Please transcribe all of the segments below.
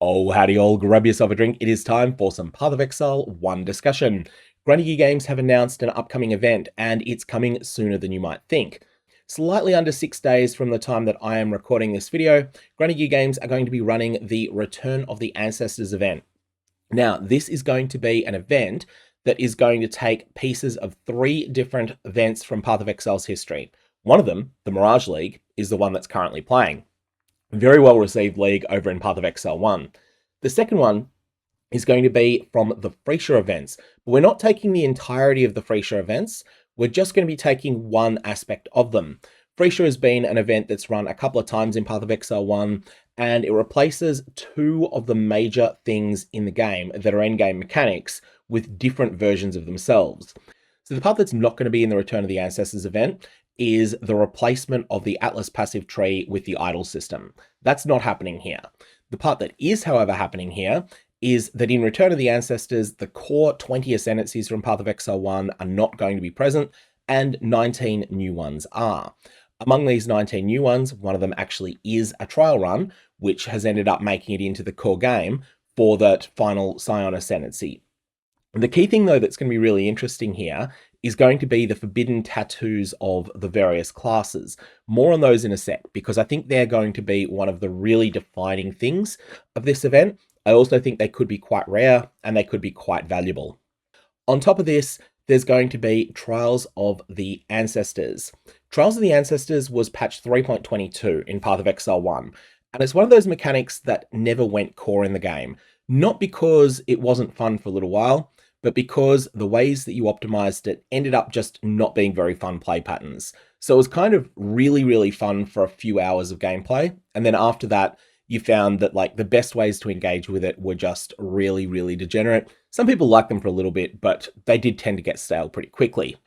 Oh, howdy all, grab yourself a drink. It is time for some Path of Exile 1 discussion. Granny Games have announced an upcoming event, and it's coming sooner than you might think. Slightly under 6 days from the time that I am recording this video, Granny Games are going to be running the Return of the Ancestors event. Now, this is going to be an event that is going to take pieces of 3 different events from Path of Exile's history. One of them, the Mirage League, is the one that's currently playing. Very well received league over in Path of Exile 1. The second one is going to be from the Phrecia events. But we're not taking the entirety of the Phrecia events. We're just going to be taking one aspect of them. Phrecia has been an event that's run a couple of times in Path of Exile 1, and it replaces 2 of the major things in the game that are endgame mechanics with different versions of themselves. So the part that's not going to be in the Return of the Ancestors event is the replacement of the Atlas passive tree with the idol system. That's not happening here. The part that is, however, happening here is that in Return of the Ancestors, the core 20 Ascendancies from Path of Exile 1 are not going to be present, and 19 new ones are. Among these 19 new ones, one of them actually is a trial run, which has ended up making it into the core game for that final Scion Ascendancy. The key thing, though, that's going to be really interesting here is going to be the forbidden tattoos of the various classes. More on those in a sec, because I think they're going to be one of the really defining things of this event. I also think they could be quite rare and they could be quite valuable. On top of this, there's going to be Trials of the Ancestors. Trials of the Ancestors was patch 3.22 in Path of Exile 1, and it's one of those mechanics that never went core in the game. Not because it wasn't fun for a little while, but because the ways that you optimized it ended up just not being very fun play patterns. So it was kind of really fun for a few hours of gameplay. And then after that, you found that like the best ways to engage with it were just really degenerate. Some people liked them for a little bit, but they did tend to get stale pretty quickly.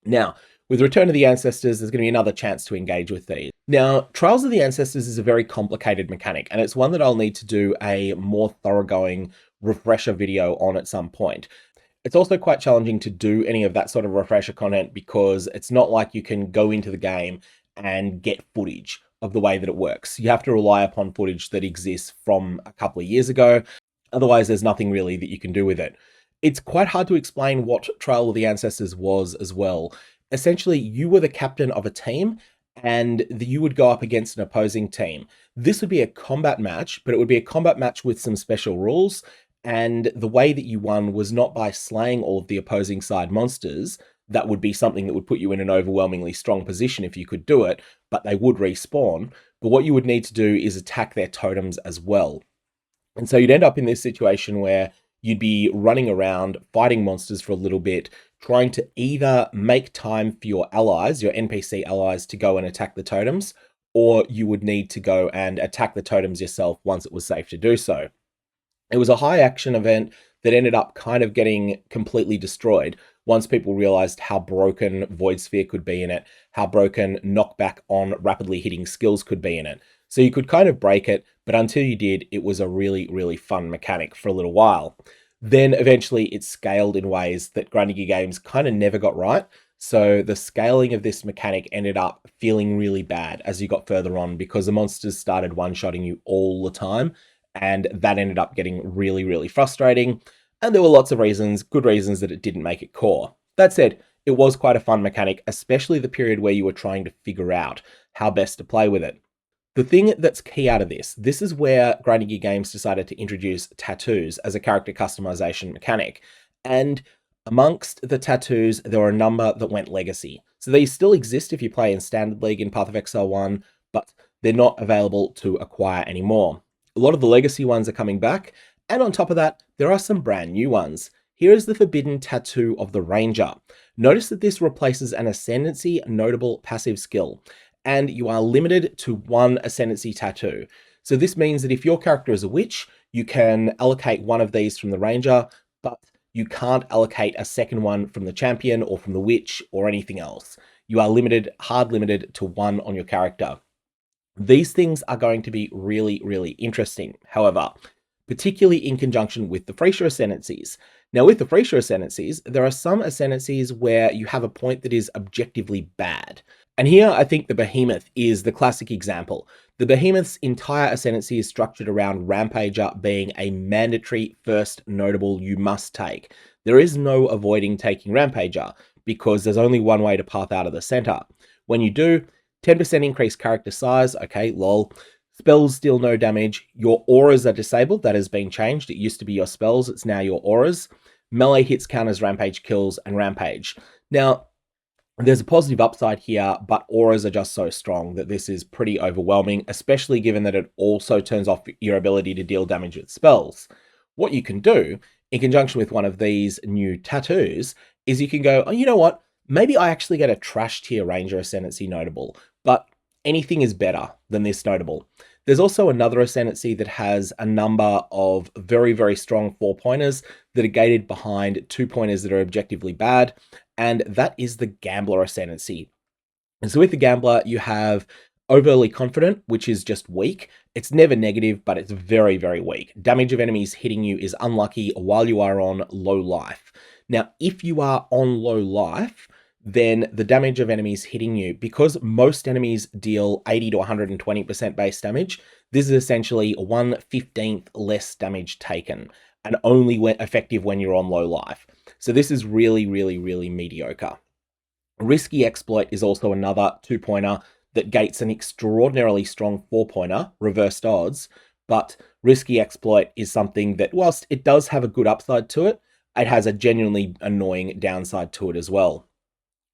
Now, with Return of the Ancestors, there's going to be another chance to engage with these. Now, Trials of the Ancestors is a very complicated mechanic, and it's one that I'll need to do a more thoroughgoing refresher video on at some point. It's also quite challenging to do any of that sort of refresher content because it's not like you can go into the game and get footage of the way that it works. You have to rely upon footage that exists from a couple of years ago. Otherwise, there's nothing really that you can do with it. It's quite hard to explain what Trial of the Ancestors was as well. Essentially, you were the captain of a team and you would go up against an opposing team. This would be a combat match, but it would be a combat match with some special rules. And the way that you won was not by slaying all of the opposing side monsters. That would be something that would put you in an overwhelmingly strong position if you could do it, but they would respawn. But what you would need to do is attack their totems as well. And so you'd end up in this situation where you'd be running around, fighting monsters for a little bit, trying to either make time for your allies, your NPC allies, to go and attack the totems, or you would need to go and attack the totems yourself once it was safe to do so. It was a high action event that ended up kind of getting completely destroyed once people realized how broken Void Sphere could be in it, how broken knockback on rapidly hitting skills could be in it. So you could kind of break it, but until you did, it was a really fun mechanic for a little while. Then eventually it scaled in ways that Granny Games kind of never got right. So the scaling of this mechanic ended up feeling really bad as you got further on because the monsters started one-shotting you all the time. And that ended up getting really frustrating. And there were lots of reasons, good reasons, that it didn't make it core. That said, it was quite a fun mechanic, especially the period where you were trying to figure out how best to play with it. The thing that's key out of this is where Granny Games decided to introduce tattoos as a character customization mechanic. And amongst the tattoos, there were a number that went legacy. So these still exist if you play in Standard League in Path of Exile 1, but they're not available to acquire anymore. A lot of the legacy ones are coming back, and on top of that, there are some brand new ones. Here is the Forbidden Tattoo of the Ranger. Notice that this replaces an Ascendancy notable passive skill, and you are limited to 1 Ascendancy tattoo. So this means that if your character is a witch, you can allocate one of these from the Ranger, but you can't allocate a second one from the champion or from the witch or anything else. You are limited, hard limited to 1 on your character. These things are going to be really interesting, however, particularly in conjunction with the Phrecia Ascendancies. Now, with the Phrecia Ascendancies, there are some Ascendancies where you have a point that is objectively bad. And here, I think the Behemoth is the classic example. The Behemoth's entire ascendancy is structured around Rampager being a mandatory first notable you must take. There is no avoiding taking Rampager, because there's only one way to path out of the center. When you do, 10% increased character size, okay, lol. Spells deal no damage. Your auras are disabled. That has been changed. It used to be your spells. It's now your auras. Melee hits counters rampage kills and rampage. Now, there's a positive upside here, but auras are just so strong that this is pretty overwhelming, especially given that it also turns off your ability to deal damage with spells. What you can do, in conjunction with one of these new tattoos, is you can go, oh, you know what? Maybe I actually get a trash tier Ranger Ascendancy notable, but anything is better than this notable. There's also another Ascendancy that has a number of very, very strong 4-pointers that are gated behind 2-pointers that are objectively bad, and that is the Gambler Ascendancy. And so with the Gambler, you have Overly Confident, which is just weak. It's never negative, but it's very, very weak. Damage of enemies hitting you is unlucky while you are on low life. Now, if you are on low life, then the damage of enemies hitting you, because most enemies deal 80 to 120% base damage, this is essentially 1/15th less damage taken, and only effective when you're on low life. So this is really, really, really mediocre. Risky Exploit is also another 2-pointer that gates an extraordinarily strong 4-pointer, reversed odds, but Risky Exploit is something that, whilst it does have a good upside to it, it has a genuinely annoying downside to it as well.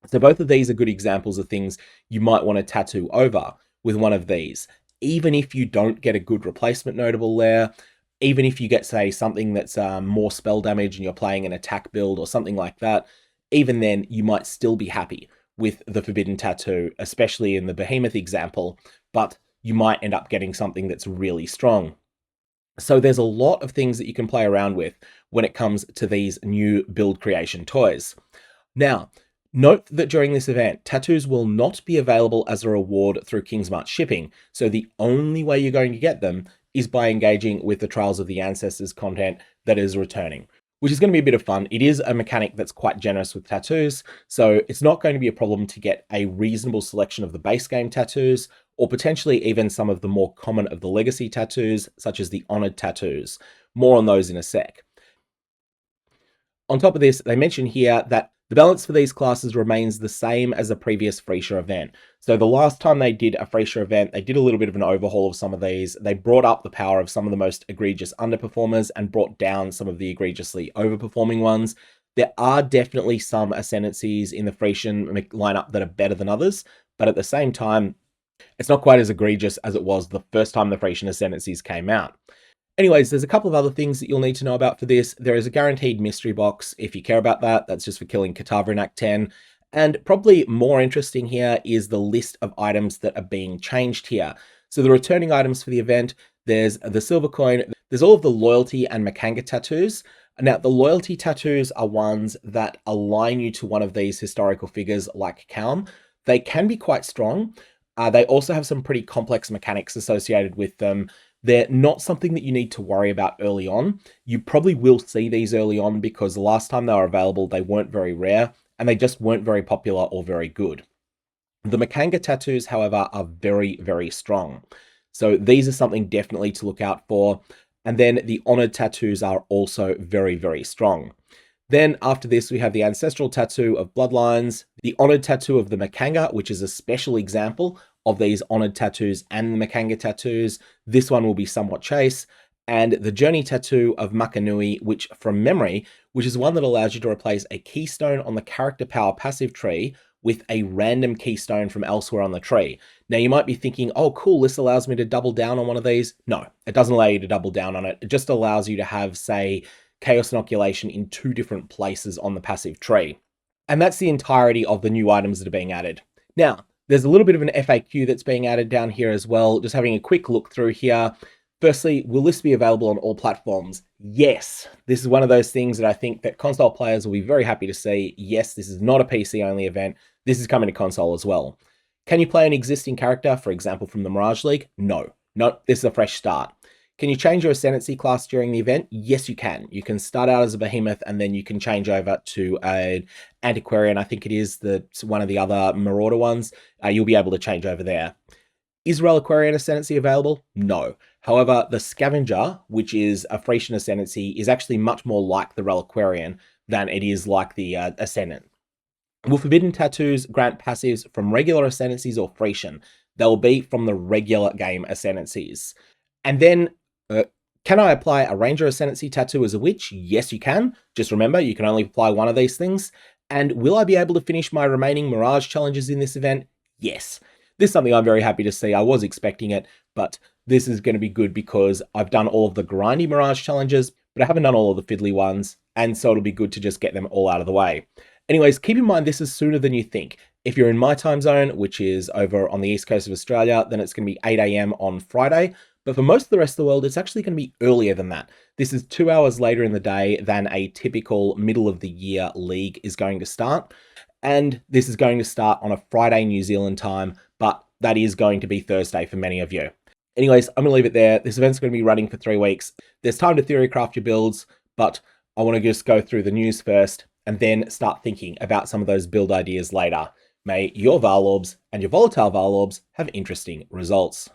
So both of these are good examples of things you might want to tattoo over with one of these. Even if you don't get a good replacement notable there, even if you get, say, something that's more spell damage and you're playing an attack build or something like that, even then you might still be happy with the Forbidden Tattoo, especially in the Behemoth example, but you might end up getting something that's really strong. So there's a lot of things that you can play around with when it comes to these new build creation toys. Now, note that during this event, tattoos will not be available as a reward through Kingsmart shipping, so the only way you're going to get them is by engaging with the Trials of the Ancestors content that is returning, which is going to be a bit of fun. It is a mechanic that's quite generous with tattoos, so it's not going to be a problem to get a reasonable selection of the base game tattoos, or potentially even some of the more common of the legacy tattoos, such as the Honored tattoos. More on those in a sec. On top of this, they mention here that the balance for these classes remains the same as the previous Phrecia event. So the last time they did a Phrecia event, they did a little bit of an overhaul of some of these. They brought up the power of some of the most egregious underperformers and brought down some of the egregiously overperforming ones. There are definitely some Ascendancies in the Phrecian lineup that are better than others, but at the same time, it's not quite as egregious as it was the first time the Phrecian Ascendancies came out. Anyways, there's a couple of other things that you'll need to know about for this. There is a guaranteed mystery box if you care about that. That's just for killing Katava in Act 10. And probably more interesting here is the list of items that are being changed here. So the returning items for the event, there's the silver coin, there's all of the loyalty and Makanga tattoos. Now, the loyalty tattoos are ones that align you to one of these historical figures like Calm. They can be quite strong. They also have some pretty complex mechanics associated with them. They're not something that you need to worry about early on. You probably will see these early on because the last time they were available, they weren't very rare and they just weren't very popular or very good. The Makanga tattoos, however, are very, very strong. So these are something definitely to look out for. And then the Honored tattoos are also very, very strong. Then after this, we have the Ancestral Tattoo of Bloodlines, the Honored Tattoo of the Makanga, which is a special example of these Honored tattoos and the Makanga tattoos. This one will be somewhat chase. And the Journey Tattoo of Makanui, which from memory, which is one that allows you to replace a keystone on the character power passive tree with a random keystone from elsewhere on the tree. Now you might be thinking, oh cool, this allows me to double down on one of these. No, it doesn't allow you to double down on it. It just allows you to have, say, Chaos Inoculation in 2 different places on the passive tree. And that's the entirety of the new items that are being added. Now, there's a little bit of an FAQ that's being added down here as well. Just having a quick look through here. Firstly, will this be available on all platforms? Yes. This is one of those things that I think that console players will be very happy to see. Yes, this is not a PC-only event. This is coming to console as well. Can you play an existing character, for example, from the Mirage League? No. No, this is a fresh start. Can you change your Ascendancy class during the event? Yes, you can. You can start out as a Behemoth and then you can change over to an Antiquarian. I think it is one of the other Marauder ones. You'll be able to change over there. Is Reliquarian Ascendancy available? No. However, the Scavenger, which is a Phrecian Ascendancy, is actually much more like the Reliquarian than it is like the Ascendant. Will Forbidden Tattoos grant passives from regular Ascendancies or Phrecian? They'll be from the regular game Ascendancies. And then, can I apply a Ranger Ascendancy tattoo as a witch? Yes, you can. Just remember, you can only apply one of these things. And will I be able to finish my remaining Mirage challenges in this event? Yes. This is something I'm very happy to see. I was expecting it, but this is going to be good because I've done all of the grindy Mirage challenges, but I haven't done all of the fiddly ones, and so it'll be good to just get them all out of the way. Anyways, keep in mind this is sooner than you think. If you're in my time zone, which is over on the east coast of Australia, then it's going to be 8 a.m. on Friday. But for most of the rest of the world, it's actually going to be earlier than that. This is 2 hours later in the day than a typical middle of the year league is going to start. And this is going to start on a Friday New Zealand time, but that is going to be Thursday for many of you. Anyways, I'm going to leave it there. This event's going to be running for 3 weeks. There's time to theorycraft your builds, but I want to just go through the news first and then start thinking about some of those build ideas later. May your Varlorbs and your volatile Varlorbs have interesting results.